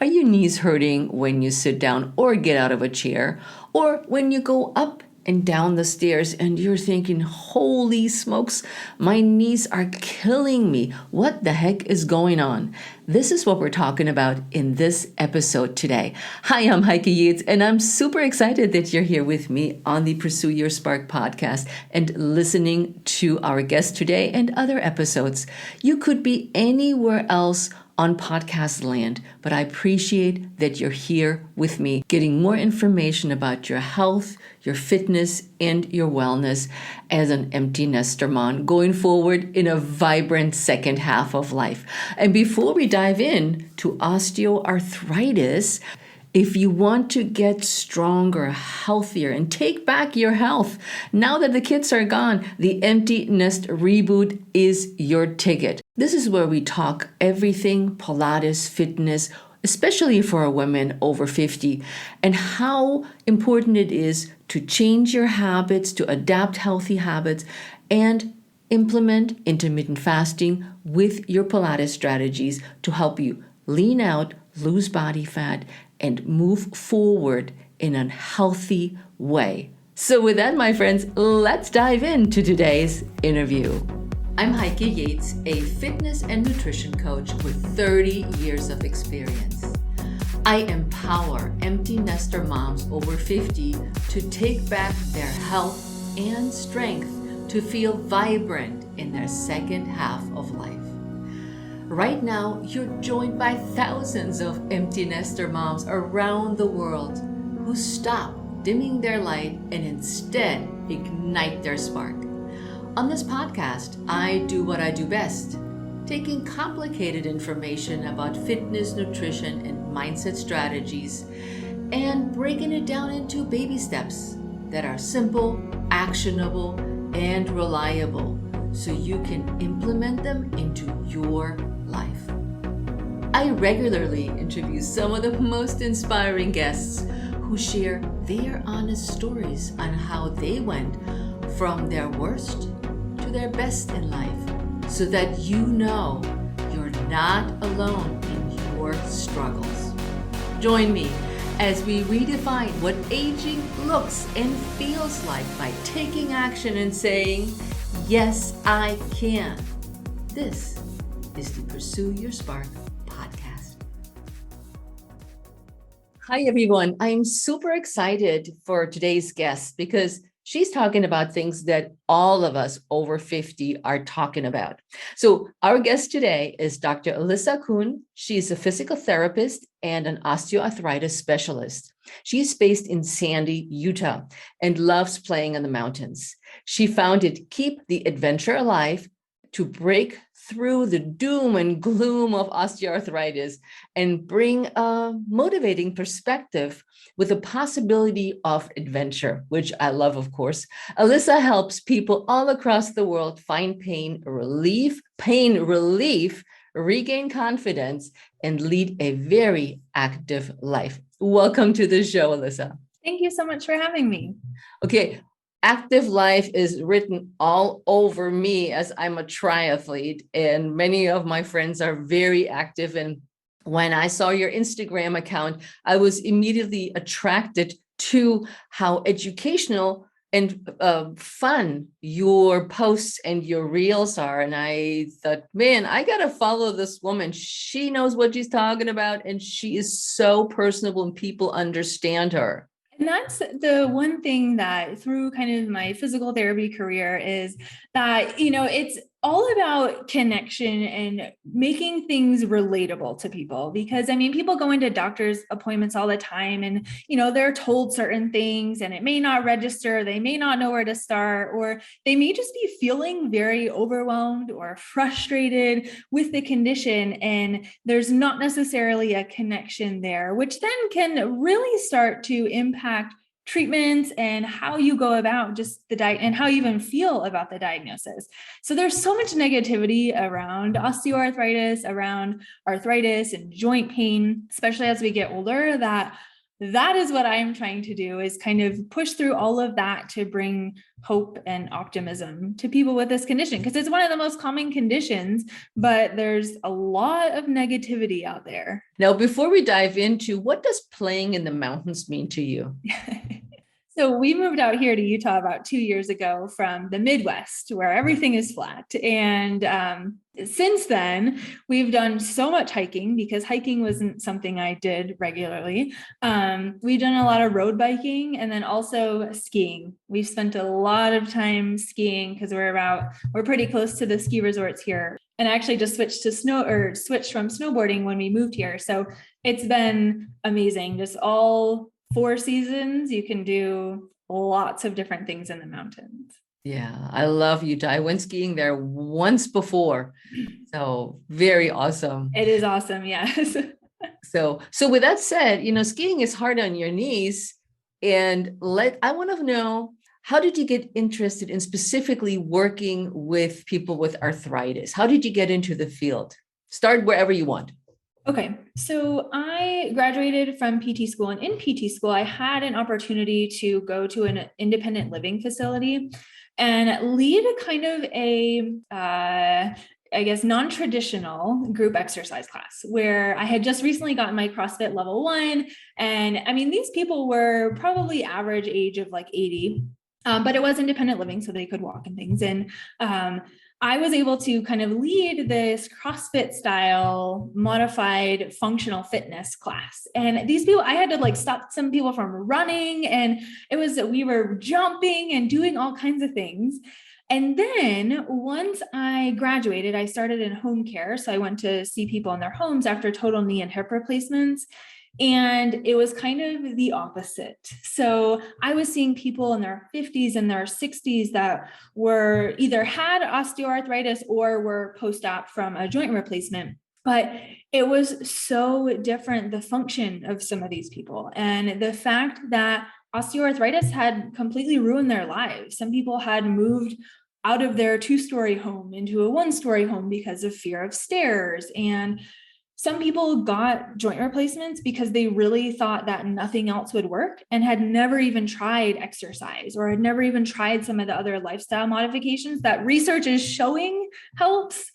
Are your knees hurting when you sit down or get out of a chair? Or when you go up and down the stairs and you're thinking, holy smokes, my knees are killing me. What the heck is going on? This is what we're talking about in this episode today. Hi, I'm Heike Yates, and I'm super excited that you're here with me on the Pursue Your Spark podcast and listening to our guest today and other episodes. You could be anywhere else on podcast land, but I appreciate that you're here with me, getting more information about your health, your fitness, and your wellness as an empty nester mom going forward in a vibrant second half of life. And before we dive in to osteoarthritis, if you want to get stronger, healthier, and take back your health, now that the kids are gone, the Empty Nest Reboot is your ticket. This is where we talk everything Pilates, fitness, especially for women over 50, and how important it is to change your habits, to adapt healthy habits, and implement intermittent fasting with your Pilates strategies to help you lean out, lose body fat, and move forward in a healthy way. So with that, my friends, let's dive into today's interview. I'm Heike Yates, a fitness and nutrition coach with 30 years of experience. I empower empty nester moms over 50 to take back their health and strength to feel vibrant in their second half of life. Right now, you're joined by thousands of empty nester moms around the world who stop dimming their light and instead ignite their spark. On this podcast, I do what I do best, taking complicated information about fitness, nutrition, and mindset strategies and breaking it down into baby steps that are simple, actionable, and reliable so you can implement them into your life. I regularly interview some of the most inspiring guests who share their honest stories on how they went from their worst to their best in life so that you know you're not alone in your struggles. Join me as we redefine what aging looks and feels like by taking action and saying, yes, I can. This is the Pursue Your Spark podcast. Hi, everyone. I'm super excited for today's guest because she's talking about things that all of us over 50 are talking about. So our guest today is Dr. Alyssa Kuhn. She's a physical therapist and an osteoarthritis specialist. She's based in Sandy, Utah, and loves playing in the mountains. She founded Keep the Adventure Alive to break through the doom and gloom of osteoarthritis and bring a motivating perspective with the possibility of adventure, which I love, of course. Alyssa helps people all across the world find pain relief, regain confidence, and lead a very active life. Welcome to the show, Alyssa. Thank you so much for having me. Okay. Active life is written all over me as I'm a triathlete, and many of my friends are very active. And when I saw your Instagram account, I was immediately attracted to how educational and fun your posts and your reels are. And I thought, man, I got to follow this woman. She knows what she's talking about, and she is so personable and people understand her. And that's the one thing that through kind of my physical therapy career is that, it's all about connection and making things relatable to people. Because people go into doctor's appointments all the time and, they're told certain things and it may not register. They may not know where to start, or they may just be feeling very overwhelmed or frustrated with the condition. And there's not necessarily a connection there, which then can really start to impact treatments and how you go about just the diet and how you even feel about the diagnosis. So there's so much negativity around osteoarthritis, around arthritis and joint pain, especially as we get older, that that is what I'm trying to do, is kind of push through all of that to bring hope and optimism to people with this condition, because it's one of the most common conditions, but there's a lot of negativity out there. Now, before we dive into, what does playing in the mountains mean to you? So we moved out here to Utah about 2 years ago from the Midwest, where everything is flat. And since then, we've done so much hiking, because hiking wasn't something I did regularly. We've done a lot of road biking, and then also skiing. We've spent a lot of time skiing because we're pretty close to the ski resorts here. And I actually just switched from snowboarding when we moved here. So it's been amazing. Just all 4 seasons, you can do lots of different things in the mountains. Yeah, I love Utah. I went skiing there once before. So very awesome. It is awesome. Yes. So with that said, skiing is hard on your knees. And I want to know, how did you get interested in specifically working with people with arthritis? How did you get into the field? Start wherever you want. Okay, so I graduated from PT school, and in PT school, I had an opportunity to go to an independent living facility and lead a kind of non-traditional group exercise class, where I had just recently gotten my CrossFit level 1. And I mean, these people were probably average age of like 80, but it was independent living, so they could walk and things. And I was able to kind of lead this CrossFit style modified functional fitness class. And these people, I had to like stop some people from running, and we were jumping and doing all kinds of things. And then once I graduated, I started in home care. So I went to see people in their homes after total knee and hip replacements. And it was kind of the opposite. So I was seeing people in their 50s and their 60s that were either had osteoarthritis or were post-op from a joint replacement. But it was so different, the function of some of these people, and the fact that osteoarthritis had completely ruined their lives. Some people had moved out of their 2-story home into a 1-story home because of fear of stairs. And some people got joint replacements because they really thought that nothing else would work, and had never even tried exercise, or had never even tried some of the other lifestyle modifications that research is showing helps.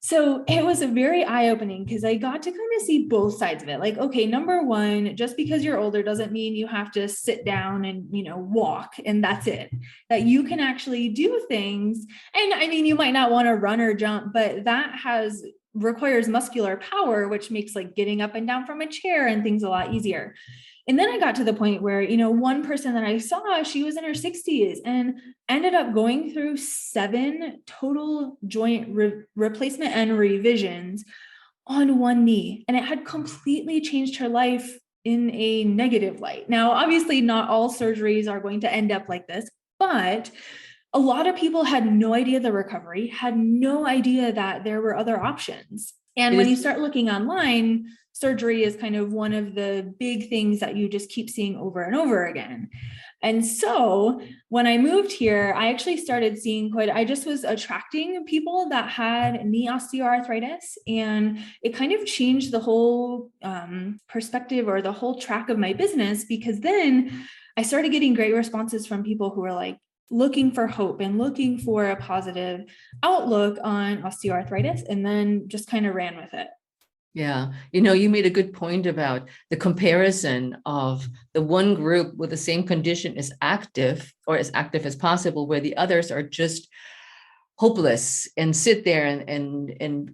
So it was a very eye-opening, because I got to kind of see both sides of it. Like, okay, number one, just because you're older doesn't mean you have to sit down and, walk and that's it. That you can actually do things. And I mean, you might not want to run or jump, but that requires muscular power, which makes like getting up and down from a chair and things a lot easier. And then I got to the point where, one person that I saw, she was in her 60s and ended up going through 7 total joint replacement and revisions on one knee. And it had completely changed her life in a negative light. Now, obviously not all surgeries are going to end up like this, but a lot of people had no idea the recovery, had no idea that there were other options. And when you start looking online, surgery is kind of one of the big things that you just keep seeing over and over again. And so when I moved here, I actually started seeing I just was attracting people that had knee osteoarthritis, and it kind of changed the whole perspective, or the whole track of my business, because then I started getting great responses from people who were like, looking for hope and looking for a positive outlook on osteoarthritis, and then just kind of ran with it. Yeah. You made a good point about the comparison of the one group with the same condition is active, or as active as possible, where the others are just hopeless and sit there and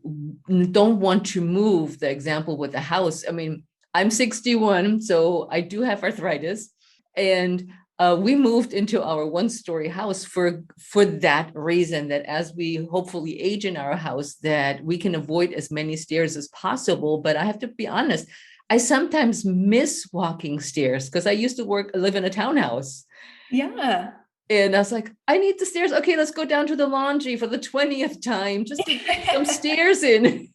don't want to move. The example with the house. I mean, I'm 61, so I do have arthritis, and we moved into our 1-story house for that reason, that as we hopefully age in our house, that we can avoid as many stairs as possible. But I have to be honest, I sometimes miss walking stairs, because I used to live in a townhouse. Yeah. And I was like, I need the stairs. Okay, let's go down to the laundry for the 20th time, just to get some stairs in.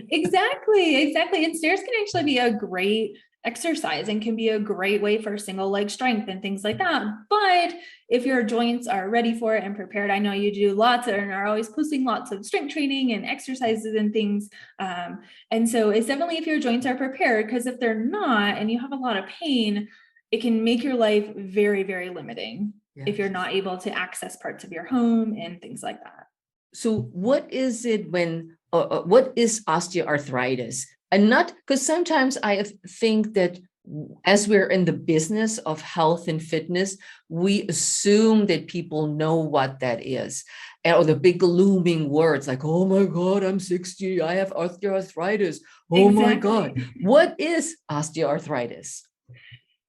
Exactly. And stairs can actually be a great exercise and can be a great way for single leg strength and things like that. But if your joints are ready for it and prepared, I know you do lots and are always posting lots of strength training and exercises and things. And so it's definitely if your joints are prepared, because if they're not and you have a lot of pain, it can make your life very, very limiting if you're not able to access parts of your home and things like that. So what is it what is osteoarthritis? And not, because sometimes I think that as we're in the business of health and fitness, we assume that people know what that is. Or the big looming words like, oh my God, I'm 60, I have osteoarthritis. Oh my God. What is osteoarthritis?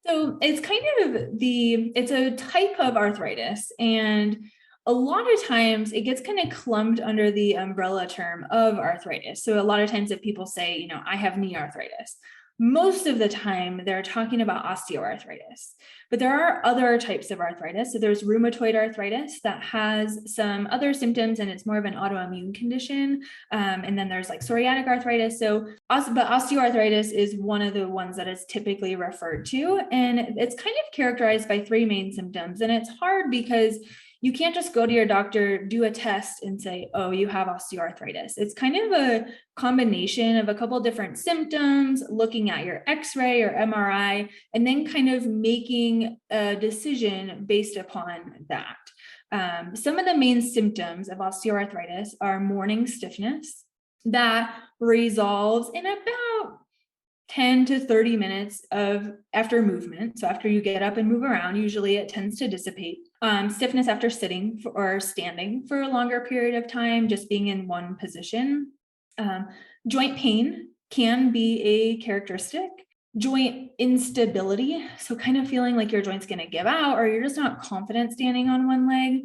So it's kind of it's a type of arthritis, and a lot of times it gets kind of clumped under the umbrella term of arthritis. So a lot of times if people say, I have knee arthritis, most of the time they're talking about osteoarthritis, but there are other types of arthritis. So there's rheumatoid arthritis that has some other symptoms and it's more of an autoimmune condition. And then there's like psoriatic arthritis. But osteoarthritis is one of the ones that is typically referred to. And it's kind of characterized by three main symptoms. And it's hard because you can't just go to your doctor, do a test and say, oh, you have osteoarthritis. It's kind of a combination of a couple different symptoms, looking at your X-ray or MRI, and then kind of making a decision based upon that. Some of the main symptoms of osteoarthritis are morning stiffness that resolves in about 10 to 30 minutes after movement. So after you get up and move around, usually it tends to dissipate. Stiffness after sitting or standing for a longer period of time, just being in one position. Joint pain can be a characteristic. Joint instability, so kind of feeling like your joint's going to give out or you're just not confident standing on one leg.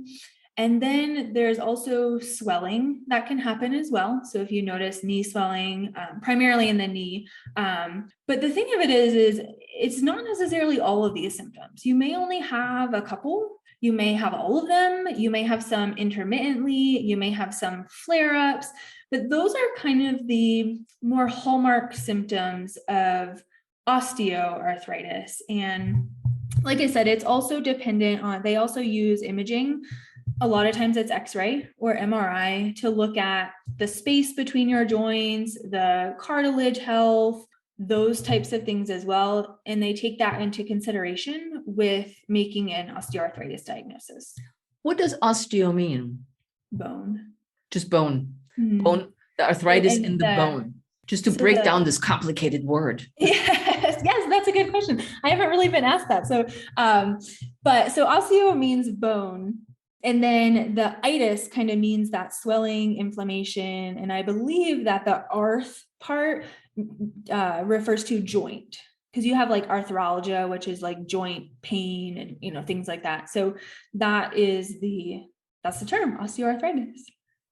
And then there's also swelling that can happen as well. So if you notice knee swelling, primarily in the knee, but the thing of it is it's not necessarily all of these symptoms. You may only have a couple. You may have all of them. You may have some intermittently. You may have some flare-ups, but those are kind of the more hallmark symptoms of osteoarthritis. And like I said, it's also dependent on, they also use imaging. A lot of times it's X-ray or MRI to look at the space between your joints, the cartilage health, those types of things as well. And they take that into consideration with making an osteoarthritis diagnosis. What does osteo mean? Bone. Just bone. Mm-hmm. Bone, the arthritis in the bone. Just to break down this complicated word. Yes, that's a good question. I haven't really been asked that. So osteo means bone. And then the itis kind of means that swelling, inflammation. And I believe that the arth part refers to joint, because you have like arthralgia, which is like joint pain and, things like that. So that's the term, osteoarthritis.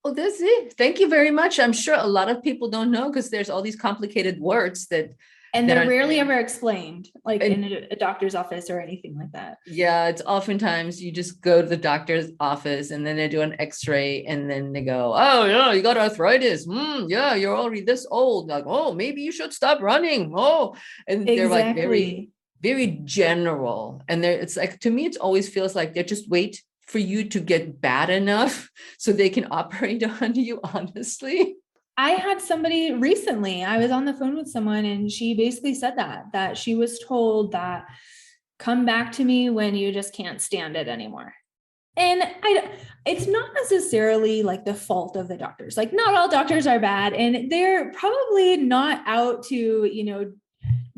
Oh, that's it. Thank you very much. I'm sure a lot of people don't know because there's all these complicated words that they're rarely ever explained, like in a doctor's office or anything like that. Yeah, it's oftentimes you just go to the doctor's office and then they do an X-ray and then they go, oh, yeah, you got arthritis. Yeah, you're already this old. Like, oh, maybe you should stop running. Oh, and they're like very, very general. And it's like, to me, it always feels like they just wait for you to get bad enough so they can operate on you, honestly. I had somebody recently, I was on the phone with someone and she basically said that she was told that come back to me when you just can't stand it anymore. And it's not necessarily like the fault of the doctors. Like not all doctors are bad and they're probably not out to,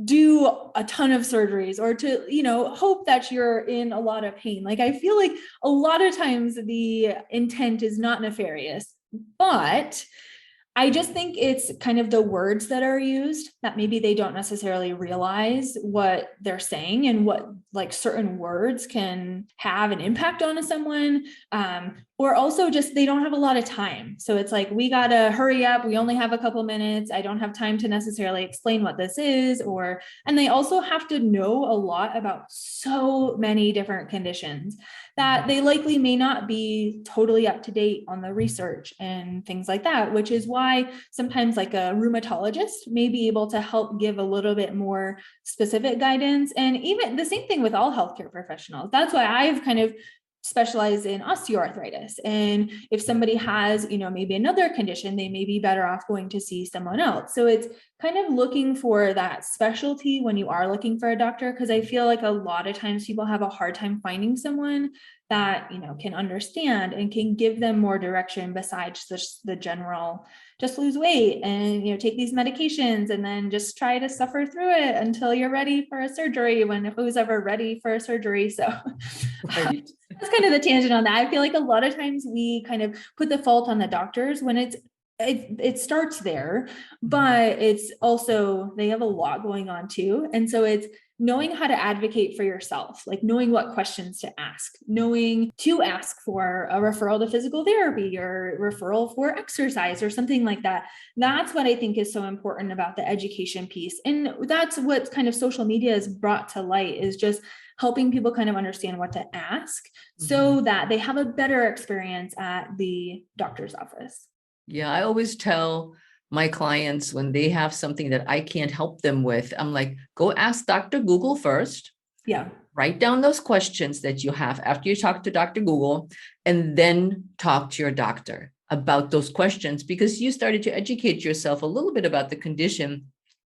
do a ton of surgeries or to, hope that you're in a lot of pain. Like I feel like a lot of times the intent is not nefarious, but I just think it's kind of the words that are used that maybe they don't necessarily realize what they're saying and what like certain words can have an impact on someone, or also just they don't have a lot of time. So it's like, we got to hurry up. We only have a couple minutes. I don't have time to necessarily explain what this is. And they also have to know a lot about so many different conditions that they likely may not be totally up to date on the research and things like that, which is why sometimes like a rheumatologist may be able to help give a little bit more specific guidance. And even the same thing with all healthcare professionals. That's why I've kind of specialize in osteoarthritis. And if somebody has, maybe another condition, they may be better off going to see someone else. So it's kind of looking for that specialty when you are looking for a doctor, because I feel like a lot of times people have a hard time finding someone that, can understand and can give them more direction besides just the general, just lose weight and, take these medications and then just try to suffer through it until you're ready for a surgery, when who's ever ready for a surgery. So Right. that's kind of the tangent on that. I feel like a lot of times we kind of put the fault on the doctors when it starts there, but it's also, they have a lot going on too. And so it's knowing how to advocate for yourself, like knowing what questions to ask, knowing to ask for a referral to physical therapy or referral for exercise or something like that. That's what I think is so important about the education piece. And that's what kind of social media has brought to light, is just helping people kind of understand what to ask so that they have a better experience at the doctor's office. Yeah, I always tell my clients when they have something that I can't help them with, I'm like, go ask Dr. Google first. Yeah. Write down those questions that you have after you talk to Dr. Google, and then talk to your doctor about those questions, because you started to educate yourself a little bit about the condition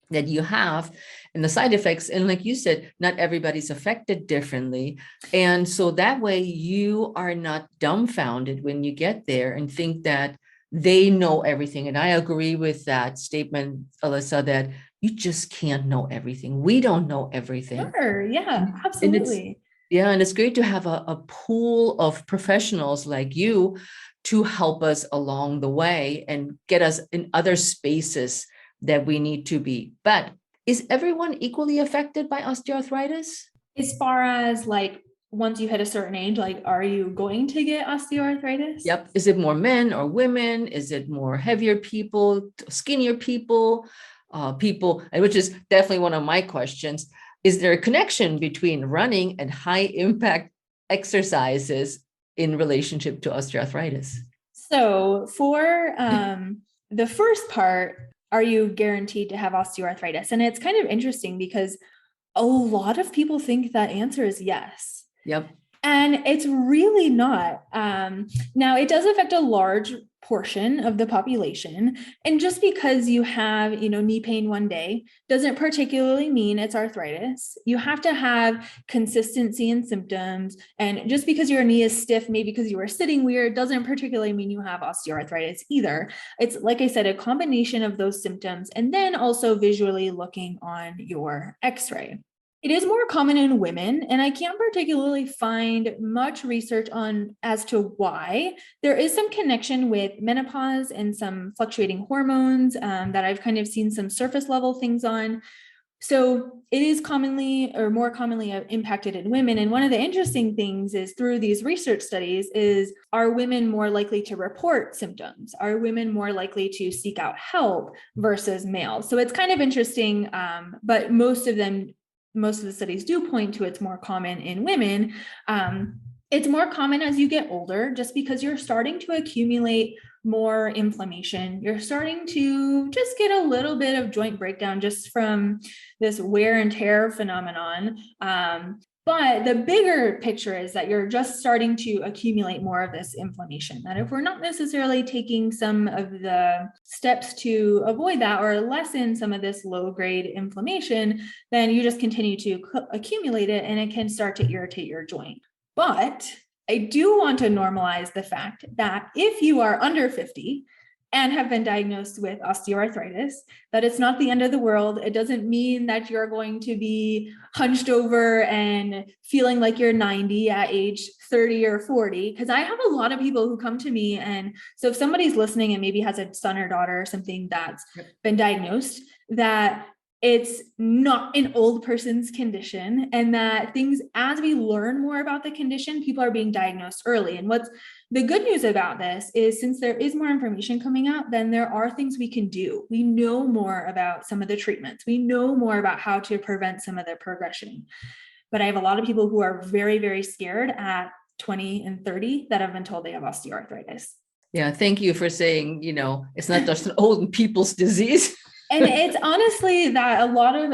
that you have and the side effects. And like you said, not everybody's affected differently. And so that way you are not dumbfounded when you get there and think that they know everything. And I agree with that statement, Alyssa, that you just can't know everything. We don't know everything. Sure. Yeah, And it's, absolutely. yeah, and it's great to have a pool of professionals like you to help us along the way and get us in other spaces that we need to be. But is everyone equally affected by osteoarthritis? As far as like, once you hit a certain age, like, are you going to get osteoarthritis? Yep. Is it more men or women? Is it more heavier people, skinnier people, which is definitely one of my questions. Is there a connection between running and high impact exercises in relationship to osteoarthritis? So for the first part, are you guaranteed to have osteoarthritis? And it's kind of interesting because a lot of people think that answer is yes. Yep. And it's really not. Now, it does affect a large portion of the population. And just because you have, knee pain one day doesn't particularly mean it's arthritis. You have to have consistency in symptoms. And just because your knee is stiff, maybe because you were sitting weird, doesn't particularly mean you have osteoarthritis either. It's, like I said, a combination of those symptoms, and then also visually looking on your x-ray. It is more common in women, and I can't particularly find much research on as to why. There is some connection with menopause and some fluctuating hormones that I've kind of seen some surface level things on. So it is commonly or more commonly impacted in women. And one of the interesting things is through these research studies is, are women more likely to report symptoms? Are women more likely to seek out help versus males? So it's kind of interesting, but most of the studies do point to it's more common in women. It's more common as you get older, just because you're starting to accumulate more inflammation. You're starting to just get a little bit of joint breakdown just from this wear and tear phenomenon. But the bigger picture is that you're just starting to accumulate more of this inflammation, that if we're not necessarily taking some of the steps to avoid that or lessen some of this low-grade inflammation, then you just continue to accumulate it and it can start to irritate your joint. But I do want to normalize the fact that if you are under 50 and have been diagnosed with osteoarthritis, that it's not the end of the world. It doesn't mean that you're going to be hunched over and feeling like you're 90 at age 30 or 40, because I have a lot of people who come to me. And so if somebody's listening and maybe has a son or daughter or something that's been diagnosed, that it's not an old person's condition, and that things, as we learn more about the condition, people are being diagnosed early. And what's the good news about this is, since there is more information coming out, then there are things we can do. We know more about some of the treatments. We know more about how to prevent some of the progression. But I have a lot of people who are very, very scared at 20 and 30 that have been told they have osteoarthritis. Yeah, thank you for saying, it's not just an old people's disease. And it's honestly that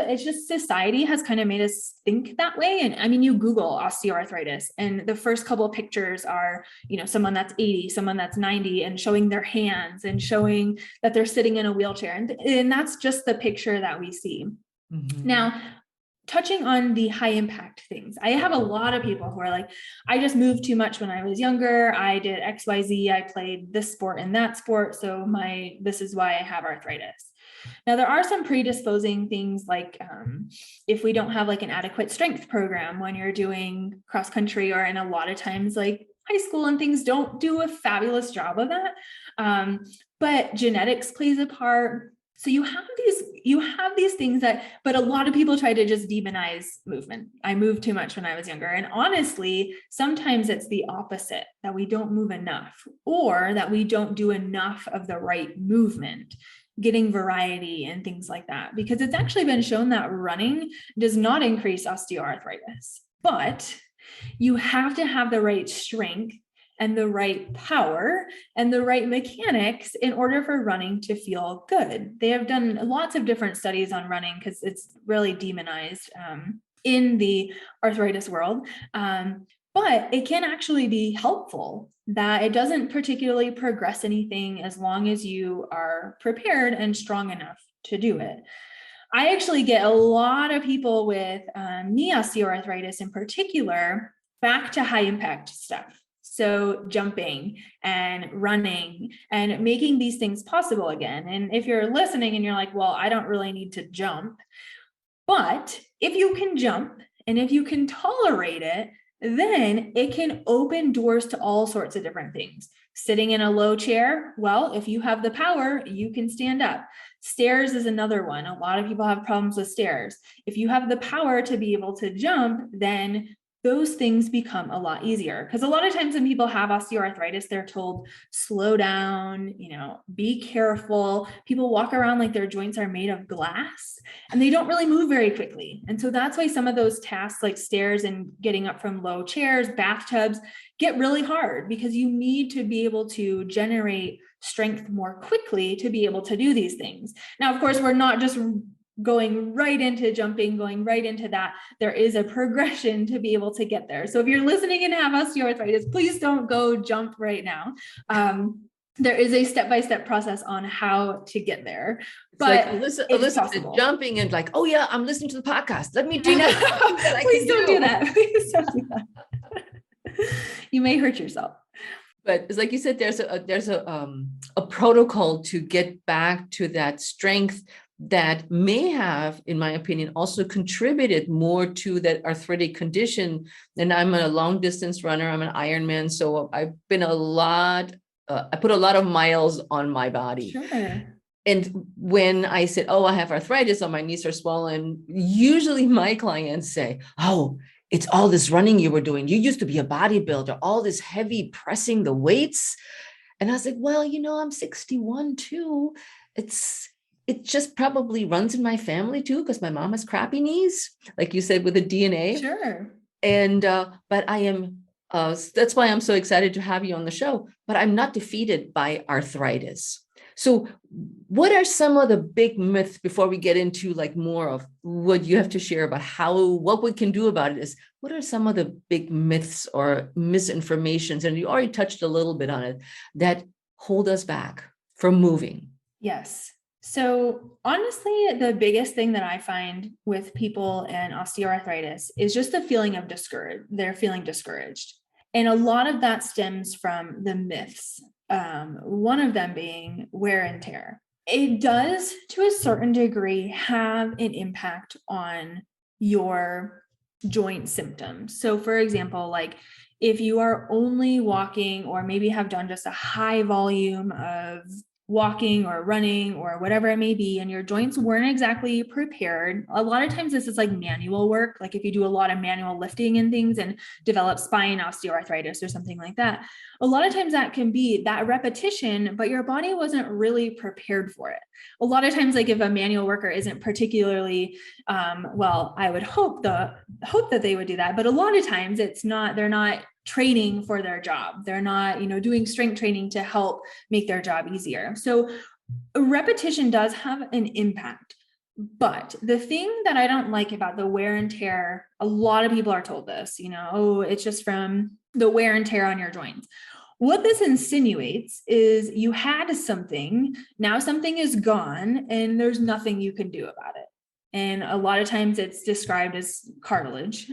it's just society has kind of made us think that way. And I mean, you Google osteoarthritis and the first couple of pictures are, someone that's 80, someone that's 90, and showing their hands and showing that they're sitting in a wheelchair. And that's just the picture that we see. Mm-hmm. Now, touching on the high impact things, I have a lot of people who are like, I just moved too much when I was younger. I did XYZ. I played this sport and that sport. So this is why I have arthritis. Now, there are some predisposing things like if we don't have like an adequate strength program when you're doing cross country, or in a lot of times like high school and things don't do a fabulous job of that. But genetics plays a part. So you have these things but a lot of people try to just demonize movement. I moved too much when I was younger. And honestly, sometimes it's the opposite, that we don't move enough, or that we don't do enough of the right movement, getting variety and things like that. Because it's actually been shown that running does not increase osteoarthritis, but you have to have the right strength and the right power and the right mechanics in order for running to feel good. They have done lots of different studies on running because it's really demonized in the arthritis world. But it can actually be helpful, that it doesn't particularly progress anything as long as you are prepared and strong enough to do it. I actually get a lot of people with knee osteoarthritis in particular back to high impact stuff. So jumping and running and making these things possible again. And if you're listening and you're like, well, I don't really need to jump, but if you can jump and if you can tolerate it, then it can open doors to all sorts of different things. Sitting in a low chair, well, if you have the power, you can stand up. Stairs is another one. A lot of people have problems with stairs. If you have the power to be able to jump, then those things become a lot easier. Because a lot of times when people have osteoarthritis, they're told, slow down, be careful. People walk around like their joints are made of glass and they don't really move very quickly. And so that's why some of those tasks like stairs and getting up from low chairs, bathtubs, get really hard, because you need to be able to generate strength more quickly to be able to do these things. Now, of course, we're not just going right into jumping, going right into that. There is a progression to be able to get there. So if you're listening and have osteoarthritis, please don't go jump right now. There is a step-by-step process on how to get there. But like Alyssa jumping and like, oh yeah, I'm listening to the podcast. Let me do that. Please don't do that. Please don't do that. You may hurt yourself. But it's like you said, there's a protocol to get back to that strength that may have, in my opinion, also contributed more to that arthritic condition. And I'm a long distance runner. I'm an Ironman. So I've been I put a lot of miles on my body. Sure. And when I said, oh, I have arthritis, or my knees are swollen, usually my clients say, oh, it's all this running you were doing. You used to be a bodybuilder, all this heavy pressing the weights. And I was like, well, I'm 61 too. It just probably runs in my family too, because my mom has crappy knees, like you said, with the DNA. Sure. And, but I am, that's why I'm so excited to have you on the show, but I'm not defeated by arthritis. So what are some of the big myths, before we get into like more of what you have to share about what we can do about it, is what are some of the big myths or misinformations? And you already touched a little bit on it, that hold us back from moving. Yes. So honestly, the biggest thing that I find with people and osteoarthritis is just the feeling of discouraged. They're feeling discouraged. And a lot of that stems from the myths. One of them being wear and tear. It does, to a certain degree, have an impact on your joint symptoms. So for example, like if you are only walking, or maybe have done just a high volume of walking or running or whatever it may be, and your joints weren't exactly prepared. A lot of times this is like manual work. Like if you do a lot of manual lifting and things and develop spine osteoarthritis or something like that, a lot of times that can be that repetition, but your body wasn't really prepared for it. A lot of times, like if a manual worker isn't particularly, well, I would hope that they would do that, but a lot of times they're not training for their job. They're not, doing strength training to help make their job easier. So repetition does have an impact. But the thing that I don't like about the wear and tear, a lot of people are told this, it's just from the wear and tear on your joints. What this insinuates is you had something, now something is gone, and there's nothing you can do about it. And a lot of times it's described as cartilage.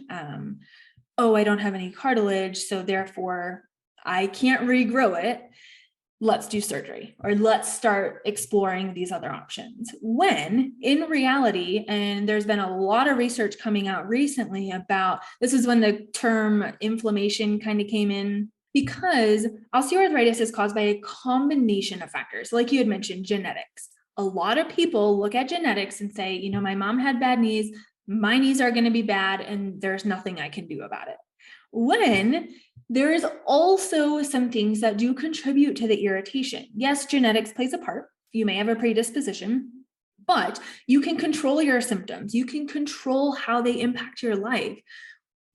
I don't have any cartilage, so therefore I can't regrow it. Let's do surgery, or let's start exploring these other options. When in reality, and there's been a lot of research coming out recently about, this is when the term inflammation kind of came in, because osteoarthritis is caused by a combination of factors. Like you had mentioned, genetics. A lot of people look at genetics and say, my mom had bad knees, my knees are going to be bad, and there's nothing I can do about it. When there is also some things that do contribute to the irritation. Yes, genetics plays a part. You may have a predisposition, but you can control your symptoms. You can control how they impact your life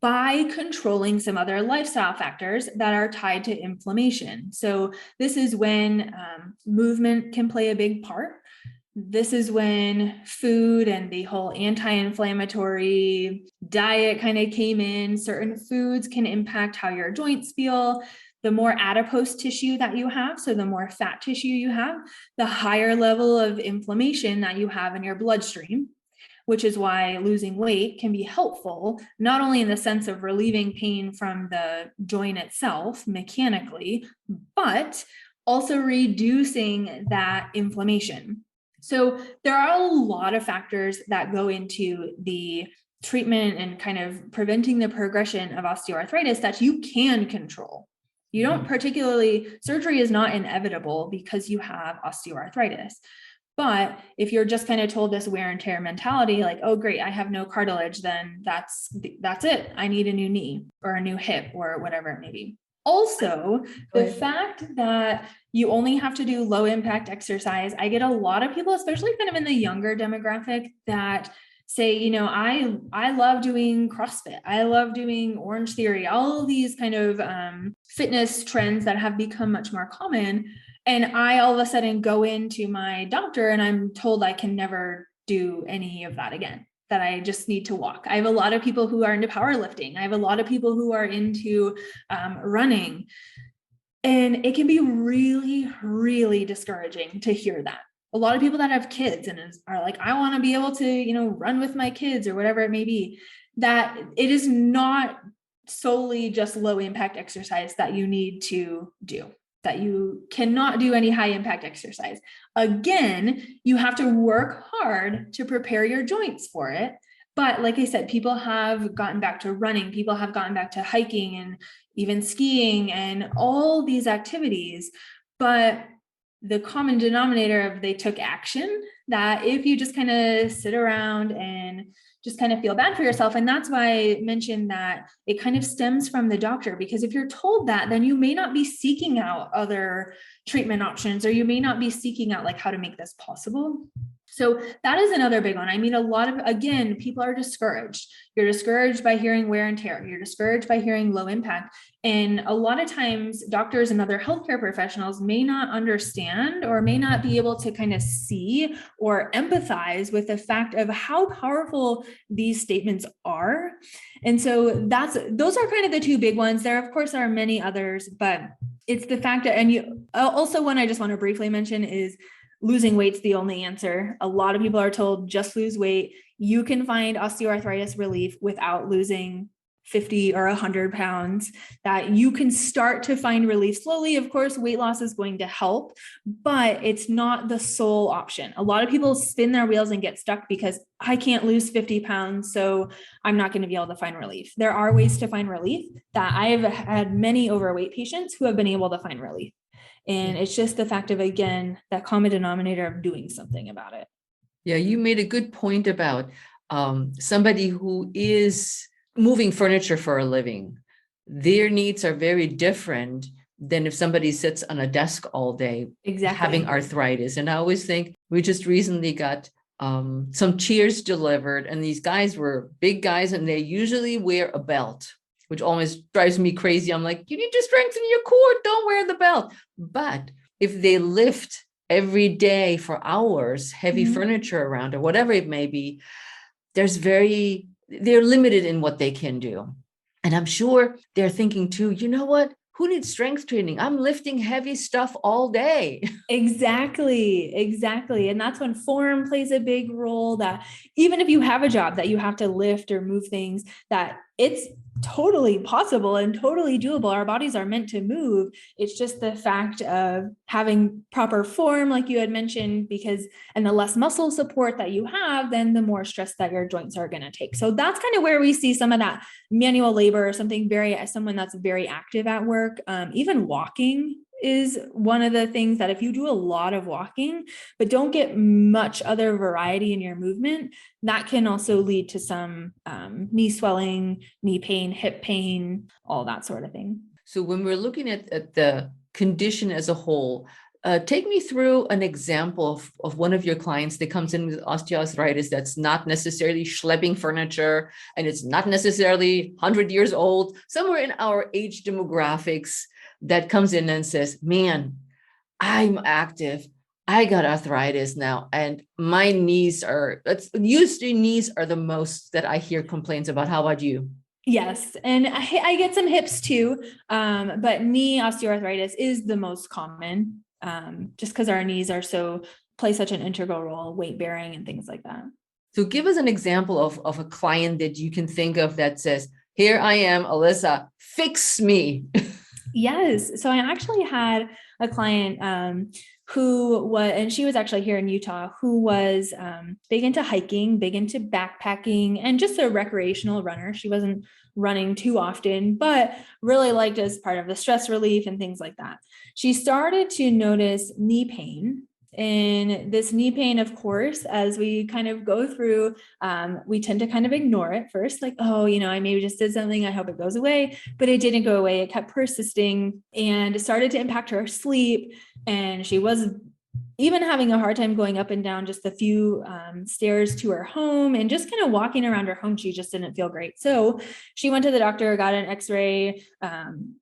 by controlling some other lifestyle factors that are tied to inflammation. So this is when movement can play a big part. This is when food and the whole anti-inflammatory diet kind of came in. Certain foods can impact how your joints feel. The more adipose tissue that you have, so the more fat tissue you have, the higher level of inflammation that you have in your bloodstream, which is why losing weight can be helpful, not only in the sense of relieving pain from the joint itself mechanically, but also reducing that inflammation. So there are a lot of factors that go into the treatment and kind of preventing the progression of osteoarthritis that you can control. You don't surgery is not inevitable because you have osteoarthritis. But if you're just kind of told this wear and tear mentality, like, oh, great, I have no cartilage, then that's it. I need a new knee or a new hip or whatever it may be. Also, the fact that you only have to do low impact exercise. I get a lot of people, especially kind of in the younger demographic, that say, I love doing CrossFit. I love doing Orange Theory, all of these kind of fitness trends that have become much more common. And I all of a sudden go into my doctor and I'm told I can never do any of that again, that I just need to walk. I have a lot of people who are into powerlifting. I have a lot of people who are into running. And it can be really, really discouraging to hear that. A lot of people that have kids and are like, I want to be able to, run with my kids or whatever it may be, that it is not solely just low impact exercise that you need to do, that you cannot do any high impact exercise. Again, you have to work hard to prepare your joints for it. But like I said, people have gotten back to running, people have gotten back to hiking and even skiing and all these activities. But the common denominator of they took action, that if you just kind of sit around and just kind of feel bad for yourself. And that's why I mentioned that it kind of stems from the doctor, because if you're told that, then you may not be seeking out other treatment options, or you may not be seeking out like how to make this possible. So that is another big one. I mean, again, people are discouraged. You're discouraged by hearing wear and tear. You're discouraged by hearing low impact. And a lot of times doctors and other healthcare professionals may not understand or may not be able to kind of see or empathize with the fact of how powerful these statements are. And so those are kind of the two big ones. There, of course, are many others, but it's the fact that, and also one I just want to briefly mention is losing weight's the only answer. A lot of people are told just lose weight. You can find osteoarthritis relief without losing 50 or 100 pounds, that you can start to find relief slowly. Of course, weight loss is going to help, but it's not the sole option. A lot of people spin their wheels and get stuck because I can't lose 50 pounds, so I'm not going to be able to find relief. There are ways to find relief. That I've had many overweight patients who have been able to find relief. And it's just the fact of, again, that common denominator of doing something about it. Yeah, you made a good point about somebody who is moving furniture for a living. Their needs are very different than if somebody sits on a desk all day having arthritis. And I always think we just recently got some chairs delivered, and these guys were big guys, and they usually wear a belt, which almost drives me crazy. I'm like, you need to strengthen your core, don't wear the belt. But if they lift every day for hours, heavy furniture around or whatever it may be, they're limited in what they can do. And I'm sure they're thinking too, you know what? Who needs strength training? I'm lifting heavy stuff all day. Exactly. And that's when form plays a big role, that even if you have a job that you have to lift or move things, that it's totally possible and totally doable. Our bodies are meant to move. It's just the fact of having proper form, like you had mentioned, and the less muscle support that you have, then the more stress that your joints are going to take. So that's kind of where we see some of that manual labor, or someone that's very active at work. Even walking is one of the things that if you do a lot of walking, but don't get much other variety in your movement, that can also lead to some knee swelling, knee pain, hip pain, all that sort of thing. So when we're looking at the condition as a whole, take me through an example of one of your clients that comes in with osteoarthritis that's not necessarily schlepping furniture, and it's not necessarily 100 years old, somewhere in our age demographics, that comes in and says, man, I'm active. I got arthritis now, and my knees are the most that I hear complaints about. How about you? Yes. And I get some hips too. But knee osteoarthritis is the most common, just because our knees play such an integral role, weight bearing and things like that. So give us an example of a client that you can think of that says, here I am, Alyssa, fix me. Yes. So I actually had a client and she was actually here in Utah, who was big into hiking, big into backpacking, and just a recreational runner. She wasn't running too often, but really liked as part of the stress relief and things like that. She started to notice knee pain. And this knee pain, of course, as we kind of go through, we tend to kind of ignore it first, like, oh, I maybe just did something, I hope it goes away, but it didn't go away. It kept persisting and started to impact her sleep. And she was even having a hard time going up and down just a few stairs to her home, and just kind of walking around her home. She just didn't feel great. So she went to the doctor, got an x-ray,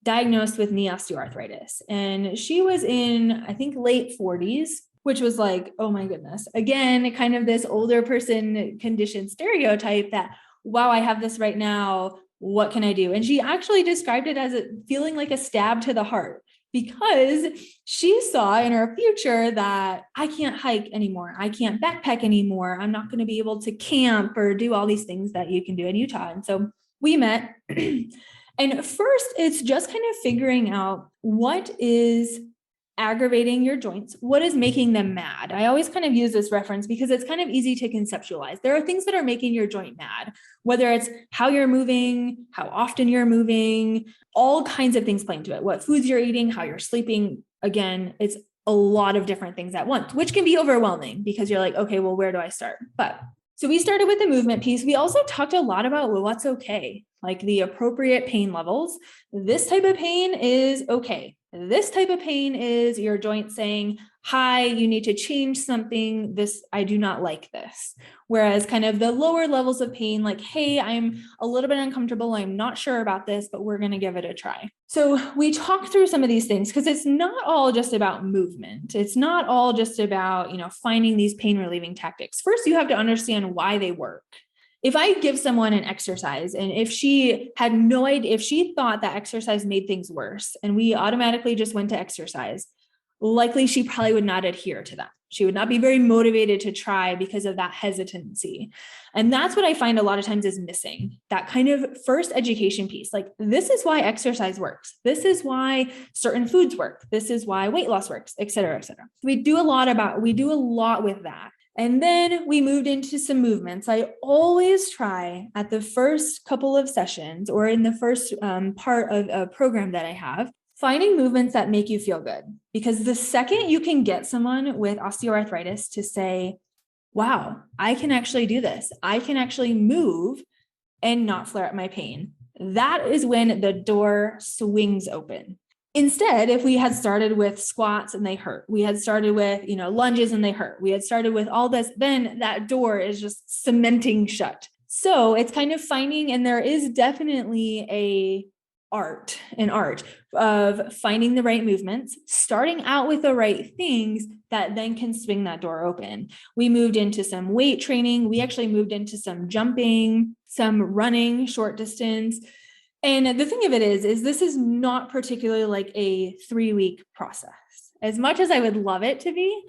diagnosed with knee osteoarthritis. And she was in, I think, late 40s, which was like, oh my goodness. Again, kind of this older person condition stereotype that, wow, I have this right now. What can I do? And she actually described it as feeling like a stab to the heart, because she saw in her future that I can't hike anymore. I can't backpack anymore. I'm not going to be able to camp or do all these things that you can do in Utah. And so we met. And first, it's just kind of figuring out what is aggravating your joints, what is making them mad. I always kind of use this reference because it's kind of easy to conceptualize. There are things that are making your joint mad, whether it's how you're moving, how often you're moving, all kinds of things play into it, what foods you're eating, how you're sleeping. Again, it's a lot of different things at once, which can be overwhelming because you're like, okay, well, where do I start? But so we started with the movement piece. We also talked a lot about what's okay, like the appropriate pain levels. This type of pain is okay. This type of pain is your joint saying, hi, you need to change something. I do not like this. Whereas kind of the lower levels of pain, like, hey, I'm a little bit uncomfortable. I'm not sure about this, but we're going to give it a try. So we talk through some of these things because it's not all just about movement. It's not all just about, finding these pain relieving tactics. First, you have to understand why they work. If I give someone an exercise, and if she had no idea, if she thought that exercise made things worse and we automatically just went to exercise, likely she probably would not adhere to that. She would not be very motivated to try because of that hesitancy. And that's what I find a lot of times is missing, that kind of first education piece. Like, this is why exercise works. This is why certain foods work. This is why weight loss works, et cetera, et cetera. We do a lot with that. And then we moved into some movements. I always try at the first couple of sessions or in the first part of a program that I have, Finding movements that make you feel good. Because the second you can get someone with osteoarthritis to say, wow, I can actually do this, I can actually move and not flare up my pain, that is when the door swings open. Instead, if we had started with squats and they hurt, we had started with, lunges and they hurt, we had started with all this, then that door is just cementing shut. So it's kind of finding, and there is definitely an art of finding the right movements, starting out with the right things that then can swing that door open. We moved into some weight training. We actually moved into some jumping, some running, short distance. And the thing of it is this is not particularly like a 3-week process. As much as I would love it to be,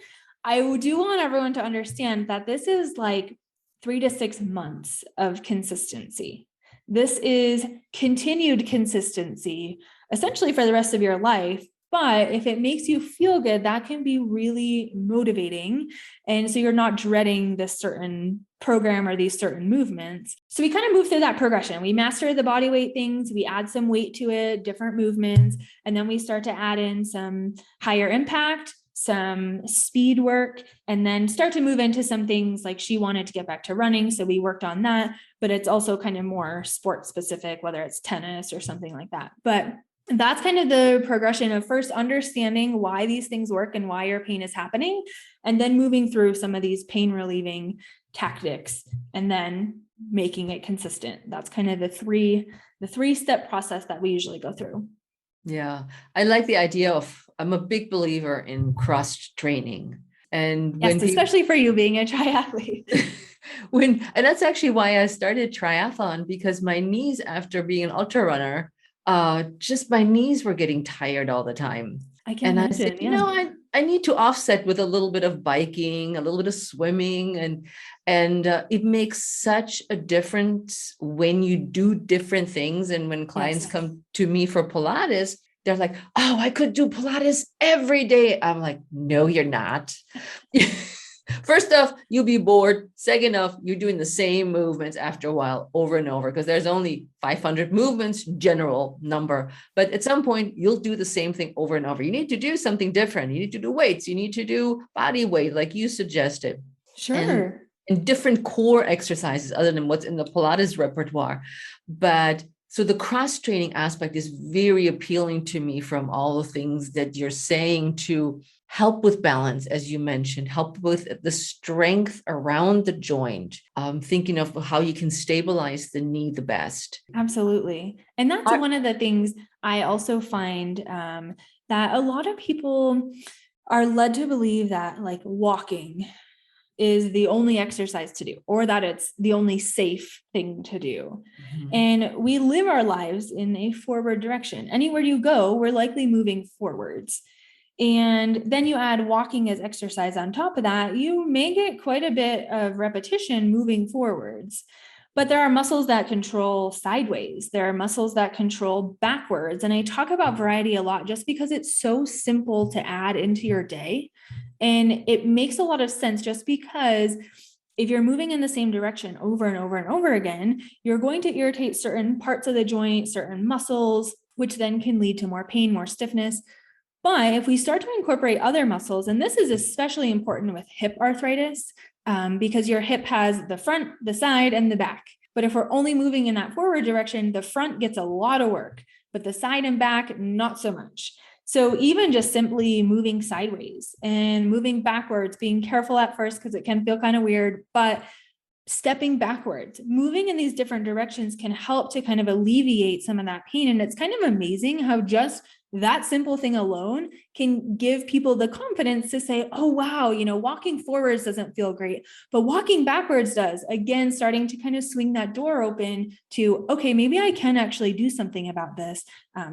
I do want everyone to understand that this is like 3 to 6 months of consistency. This is continued consistency, essentially for the rest of your life. But if it makes you feel good, that can be really motivating. And so you're not dreading this certain program or these certain movements. So we kind of move through that progression. We master the body weight things, we add some weight to it, different movements, and then we start to add in some higher impact, some speed work, and then start to move into some things like she wanted to get back to running. So we worked on that, but it's also kind of more sport specific, whether it's tennis or something like that. But that's kind of the progression of first understanding why these things work and why your pain is happening, and then moving through some of these pain relieving tactics and then making it consistent. That's kind of the three-step process that we usually go through. Yeah. I like the idea of, I'm a big believer in cross training. And yes, especially for you being a triathlete. And that's actually why I started triathlon, because my knees, after being an ultra runner, just my knees were getting tired all the time. I can imagine, I said, I need to offset with a little bit of biking, a little bit of swimming, and it makes such a difference when you do different things. And when clients come to me for Pilates, they're like, oh, I could do Pilates every day. I'm like, no, you're not. First off, you'll be bored. Second off, you're doing the same movements after a while over and over, because there's only 500 movements, general number. But at some point, you'll do the same thing over and over. You need to do something different. You need to do weights. You need to do body weight, like you suggested. Sure. And different core exercises other than what's in the Pilates repertoire. But so the cross training aspect is very appealing to me from all the things that you're saying, to help with balance, as you mentioned, help with the strength around the joint, thinking of how you can stabilize the knee the best. Absolutely. And that's one of the things I also find that a lot of people are led to believe that like walking is the only exercise to do, or that it's the only safe thing to do. Mm-hmm. And we live our lives in a forward direction. Anywhere you go, we're likely moving forwards. And then you add walking as exercise on top of that, you may get quite a bit of repetition moving forwards. But there are muscles that control sideways. There are muscles that control backwards. And I talk about variety a lot just because it's so simple to add into your day. And it makes a lot of sense, just because if you're moving in the same direction over and over and over again, you're going to irritate certain parts of the joint, certain muscles, which then can lead to more pain, more stiffness. But if we start to incorporate other muscles, and this is especially important with hip arthritis, because your hip has the front, the side, and the back. But if we're only moving in that forward direction, the front gets a lot of work, but the side and back, not so much. So even just simply moving sideways and moving backwards, being careful at first because it can feel kind of weird, but stepping backwards, moving in these different directions can help to kind of alleviate some of that pain. And it's kind of amazing how just that simple thing alone can give people the confidence to say, oh, wow, walking forwards doesn't feel great, but walking backwards does. Again, starting to kind of swing that door open to, okay, maybe I can actually do something about this.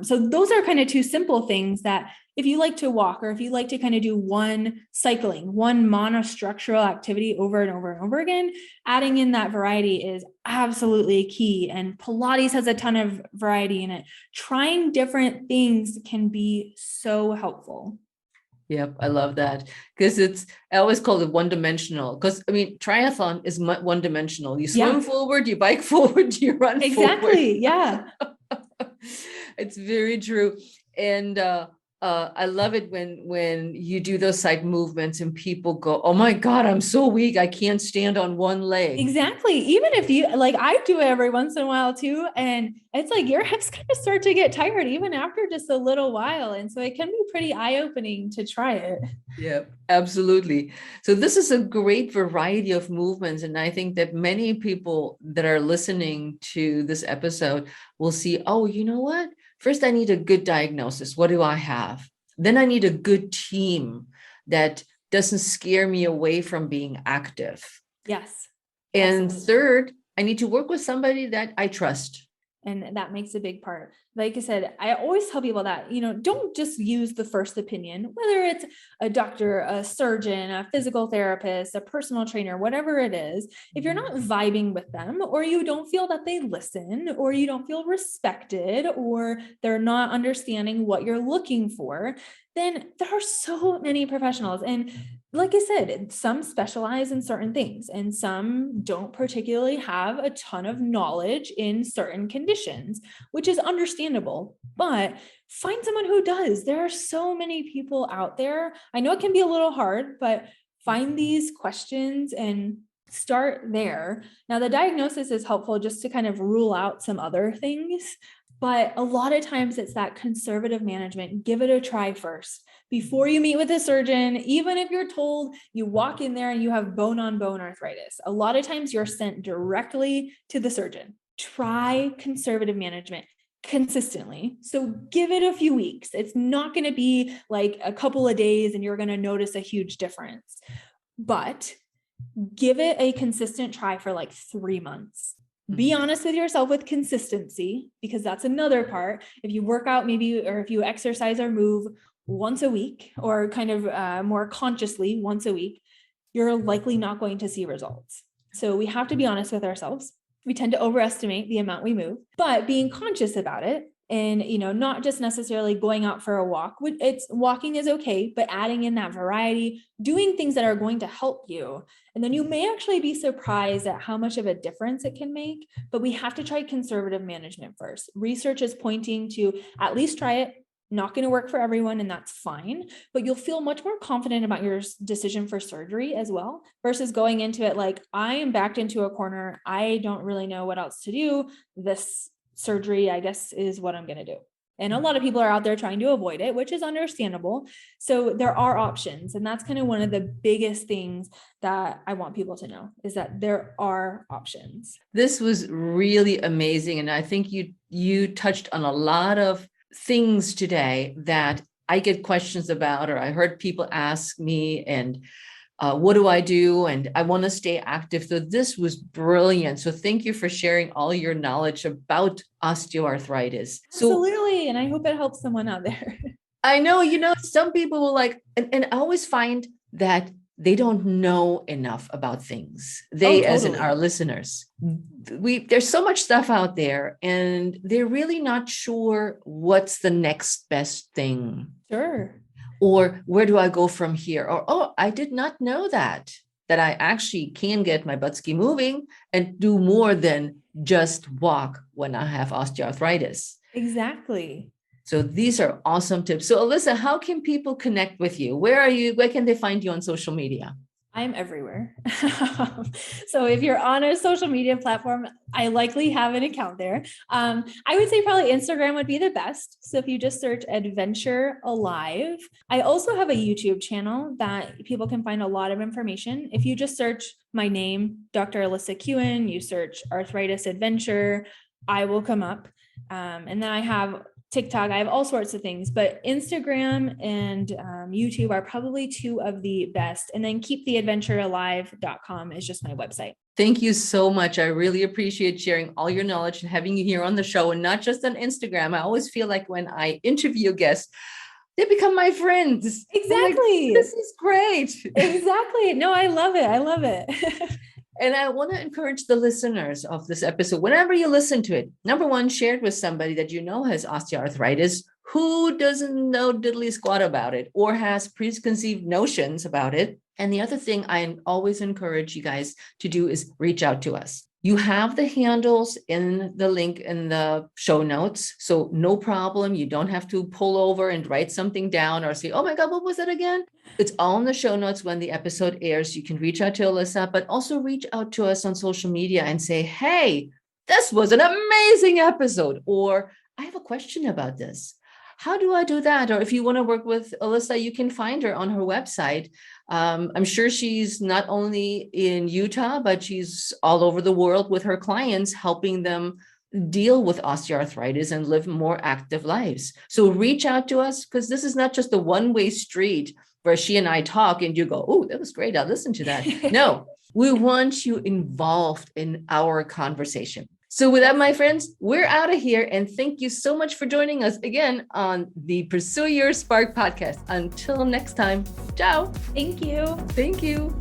So those are kind of two simple things that if you like to walk, or if you like to kind of do one monostructural activity over and over and over again, adding in that variety is absolutely key. And Pilates has a ton of variety in it. Trying different things can be so helpful. Yep, I love that, because I always call it one-dimensional, because triathlon is one-dimensional. You swim forward, you bike forward, you run forward. Exactly, yeah. It's very true. And I love it when you do those side movements and people go, "Oh my God, I'm so weak. I can't stand on one leg." Exactly. Even if you like, I do it every once in a while too. And it's like your hips kind of start to get tired even after just a little while. And so it can be pretty eye-opening to try it. Yeah, absolutely. So this is a great variety of movements. And I think that many people that are listening to this episode will see, oh, you know what? First, I need a good diagnosis. What do I have? Then I need a good team that doesn't scare me away from being active. Yes. And Absolutely. third, I need to work with somebody that I trust. And that makes a big part. Like I said, I always tell people that, don't just use the first opinion, whether it's a doctor, a surgeon, a physical therapist, a personal trainer, whatever it is. If you're not vibing with them, or you don't feel that they listen, or you don't feel respected, or they're not understanding what you're looking for, then there are so many professionals. And like I said, some specialize in certain things and some don't particularly have a ton of knowledge in certain conditions, which is understandable, but find someone who does. There are so many people out there. I know it can be a little hard, but find these questions and start there. Now, the diagnosis is helpful just to kind of rule out some other things, but a lot of times it's that conservative management. Give it a try first before you meet with a surgeon. Even if you're told you walk in there and you have bone on bone arthritis, a lot of times you're sent directly to the surgeon. Try conservative management consistently. So give it a few weeks. It's not going to be like a couple of days and you're going to notice a huge difference, but give it a consistent try for like 3 months. Be honest with yourself with consistency, because that's another part. If you work out maybe, or if you exercise or move once a week, or kind of more consciously once a week, you're likely not going to see results. So we have to be honest with ourselves. We tend to overestimate the amount we move, but being conscious about it, and not just necessarily going out for a walk. It's walking is okay, but adding in that variety, doing things that are going to help you. And then you may actually be surprised at how much of a difference it can make. But we have to try conservative management first. Research is pointing to at least try it. Not going to work for everyone, and that's fine, but you'll feel much more confident about your decision for surgery as well, versus going into it like, I am backed into a corner. I don't really know what else to do. This surgery, I guess, is what I'm going to do. And a lot of people are out there trying to avoid it, which is understandable. So there are options. And that's kind of one of the biggest things that I want people to know, is that there are options. This was really amazing. And I think you touched on a lot of things today that I get questions about, or I heard people ask me, and what do I do? And I want to stay active. So this was brilliant. So thank you for sharing all your knowledge about osteoarthritis. Absolutely. And I hope it helps someone out there. I know, some people will like, and I always find that they don't know enough about things. They, totally. as in our listeners, there's so much stuff out there and they're really not sure what's the next best thing. Sure. Or where do I go from here? Or, oh, I did not know that I actually can get my butt ski moving and do more than just walk when I have osteoarthritis. Exactly. So these are awesome tips. So Alyssa, how can people connect with you? Where are you? Where can they find you on social media? I'm everywhere. So if you're on a social media platform, I likely have an account there. I would say probably Instagram would be the best. So if you just search Adventure Alive. I also have a YouTube channel that people can find a lot of information. If you just search my name, Dr. Alyssa Kuhn, you search Arthritis Adventure, I will come up. And then I have TikTok, I have all sorts of things, but Instagram and YouTube are probably two of the best. And then keeptheadventurealive.com is just my website. Thank you so much. I really appreciate sharing all your knowledge and having you here on the show, and not just on Instagram. I always feel like when I interview guests, they become my friends. Exactly. Like, this is great. Exactly. No, I love it. I love it. And I want to encourage the listeners of this episode, whenever you listen to it, number one, share it with somebody that you know has osteoarthritis, who doesn't know diddly squat about it or has preconceived notions about it. And the other thing I always encourage you guys to do is reach out to us. You have the handles in the link in the show notes. So no problem. You don't have to pull over and write something down or say, oh my God, what was that again? It's all in the show notes when the episode airs. You can reach out to Alyssa, but also reach out to us on social media and say, hey, this was an amazing episode. Or I have a question about this. How do I do that? Or if you want to work with Alyssa, you can find her on her website. I'm sure she's not only in Utah, but she's all over the world with her clients, helping them deal with osteoarthritis and live more active lives. So reach out to us, because this is not just a one-way street where she and I talk and you go, oh, that was great, I'll listen to that. No, we want you involved in our conversation. So with that, my friends, we're out of here. And thank you so much for joining us again on the Pursue Your Spark podcast. Until next time, ciao. Thank you. Thank you.